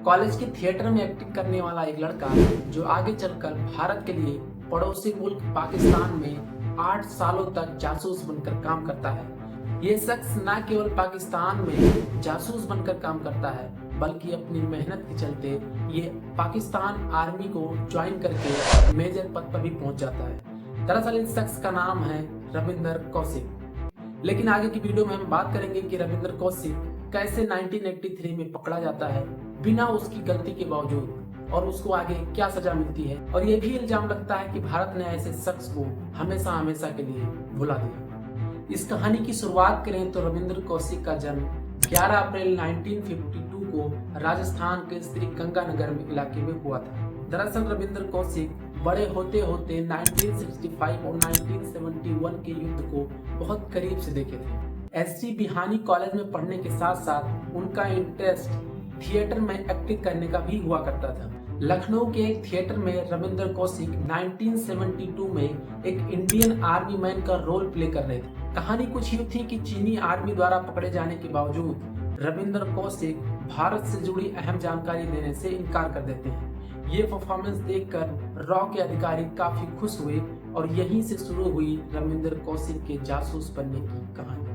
College के theatre में acting करने वाला एक लड़का जो आगे चलकर भारत के लिए पड़ोसी मुल्क पाकिस्तान में 8 सालों तक जासूस बनकर काम करता है। ये शख्स न केवल पाकिस्तान में जासूस बनकर काम करता है बल्कि अपनी मेहनत के चलते ये पाकिस्तान आर्मी को ज्वाइन करके मेजर पद पर भी पहुंच जाता है। दरअसल इस शख्स का नाम है रविंदर कौशिक। लेकिन आगे की वीडियो में हम बात करेंगे कि रविंदर कौशिक कैसे 1983 में पकड़ा जाता है बिना उसकी गलती के बावजूद और उसको आगे क्या सजा मिलती है, और ये भी इल्जाम लगता है कि भारत ने ऐसे शख्स को हमेशा हमेशा के लिए भुला दिया। इस कहानी की शुरुआत करें तो रविंदर कौशिक का जन्म 11 अप्रैल 1952 को राजस्थान के श्री गंगानगर इलाके में हुआ था। दरअसल रविंदर कौशिक बड़े होते होते 1965 और 1971 के युद्ध को बहुत करीब से देखे थे। एससी बिहानी कॉलेज में पढ़ने के साथ साथ उनका इंटरेस्ट थिएटर में एक्टिंग करने का भी हुआ करता था। लखनऊ के एक थिएटर में रविंदर कौशिक 1972 में एक इंडियन आर्मी मैन का रोल प्ले कर रहे थे। कहानी कुछ यूं थी कि चीनी आर्मी द्वारा पकड़े जाने के बावजूद रविंदर कौशिक भारत से जुड़ी अहम जानकारी देने से इनकार कर देते हैं। ये परफॉर्मेंस देखकर रॉ के अधिकारी काफी खुश हुए और यहीं से शुरू हुई रविंदर कौशिक के जासूस बनने की कहानी।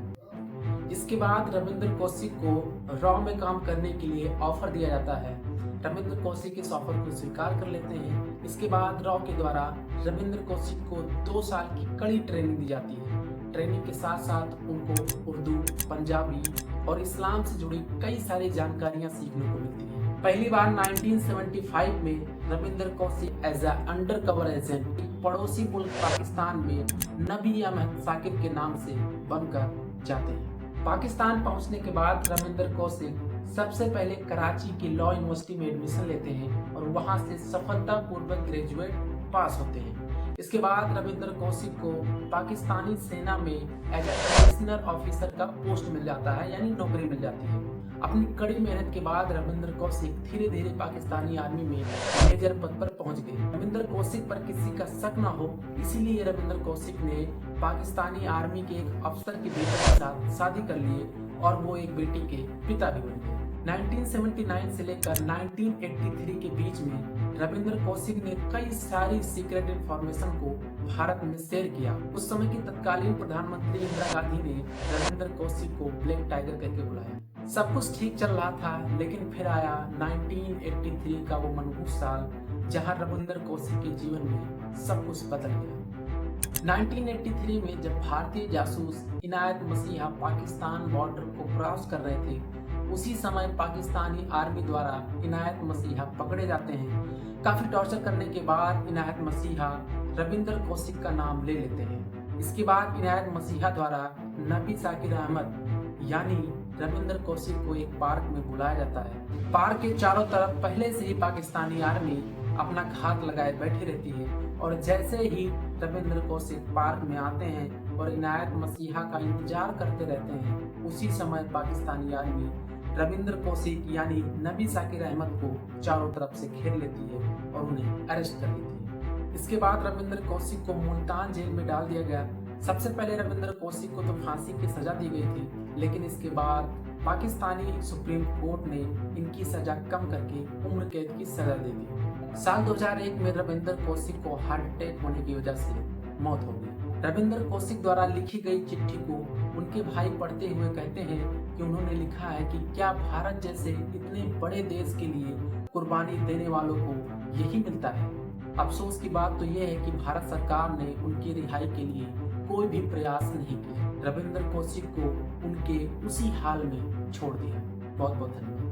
इसके बाद रविंदर कौशिक को रॉ में काम करने के लिए ऑफर दिया जाता है। रविंदर कौशिक इस ऑफर को स्वीकार कर लेते हैं। इसके बाद रॉ के द्वारा रविंदर कौशिक को 2 साल की कड़ी ट्रेनिंग दी जाती है। ट्रेनिंग के साथ साथ उनको उर्दू, पंजाबी और इस्लाम से जुड़ी कई सारी जानकारियां सीखने को मिलती है। पहली बार 1975 में Ravinder Kaushik as a undercover agent पड़ोसी मुल्क पाकिस्तान में नबी अहमद साकिब के नाम से बनकर जाते हैं। पाकिस्तान पहुंचने के बाद रविंदर कौशिक सबसे पहले कराची की लॉ यूनिवर्सिटी में एडमिशन लेते हैं और वहां से सफलतापूर्वक ग्रेजुएट पास होते हैं। इसके बाद रविंदर कौशिक को पाकिस्तानी सेना में एज ए कमिश्नर ऑफिसर का पोस्ट मिल जाता है, यानी नौकरी मिल जाती है। अपनी कड़ी मेहनत के बाद रविंदर कौशिक धीरे धीरे पाकिस्तानी आर्मी में मेजर पद पर पहुंच गए। रविंदर कौशिक पर किसी का शक न हो, इसीलिए रविंदर कौशिक ने पाकिस्तानी आर्मी के एक अफसर की बेटी के साथ शादी कर लिए और वो एक बेटी के पिता भी बन गए। 1979 से लेकर 1983 के बीच में रविंदर कौशिक ने कई सारी सीक्रेट इंफॉर्मेशन को भारत में शेयर किया। उस समय की तत्कालीन प्रधानमंत्री इंदिरा गांधी ने रविंदर कौशिक को ब्लैक टाइगर करके बुलाया। सब कुछ ठीक चल रहा था, लेकिन फिर आया 1983 का वो मनहूस साल जहां रविंदर कौशिक के जीवन में सब कुछ बदल गया। 1983 में जब भारतीय जासूस इनायत मसीहा पाकिस्तान बॉर्डर को क्रॉस कर रहे थे, उसी समय पाकिस्तानी आर्मी द्वारा इनायत मसीहा पकड़े जाते हैं। काफी टॉर्चर करने के बाद इनायत मसीहा रविंदर कौशिक का नाम ले लेते हैं। इसके बाद इनायत मसीहा द्वारा नबी साकिर अहमद यानी रविंदर कौशिक को एक पार्क में बुलाया जाता है। पार्क के चारों तरफ पहले से ही पाकिस्तानी आर्मी अपना घात लगाए बैठी रहती है और जैसे ही रविंदर कौशिक पार्क में आते हैं और इनायत मसीहा का इंतजार करते रहते हैं, उसी समय पाकिस्तानी आर्मी रविंदर कौशिक यानी नबी साकिर अहमद को चारों तरफ से घेर लेती है और उन्हें अरेस्ट कर लेती है। इसके बाद रविंदर कौशिक को मुल्तान जेल में डाल दिया गया। सबसे पहले रविंदर कौशिक को तो फांसी की सजा दी गई थी, लेकिन इसके बाद पाकिस्तानी सुप्रीम कोर्ट ने इनकी सजा कम करके उम्र कैद की सजा दे दी। साल 2001 में रविंदर कौशिक को हार्ट अटैक होने की वजह से मौत हो गई। रविंदर कौशिक द्वारा लिखी गई चिट्ठी को उनके भाई पढ़ते हुए कहते हैं कि उन्होंने लिखा है कि क्या भारत जैसे इतने बड़े देश के लिए कुर्बानी देने वालों को यही मिलता है। अफसोस की बात तो यह है कि भारत सरकार ने उनकी रिहाई के लिए कोई भी प्रयास नहीं किया। रविंदर कौशिक को उनके उसी हाल में छोड़ दिया। बहुत बहुत धन्यवाद।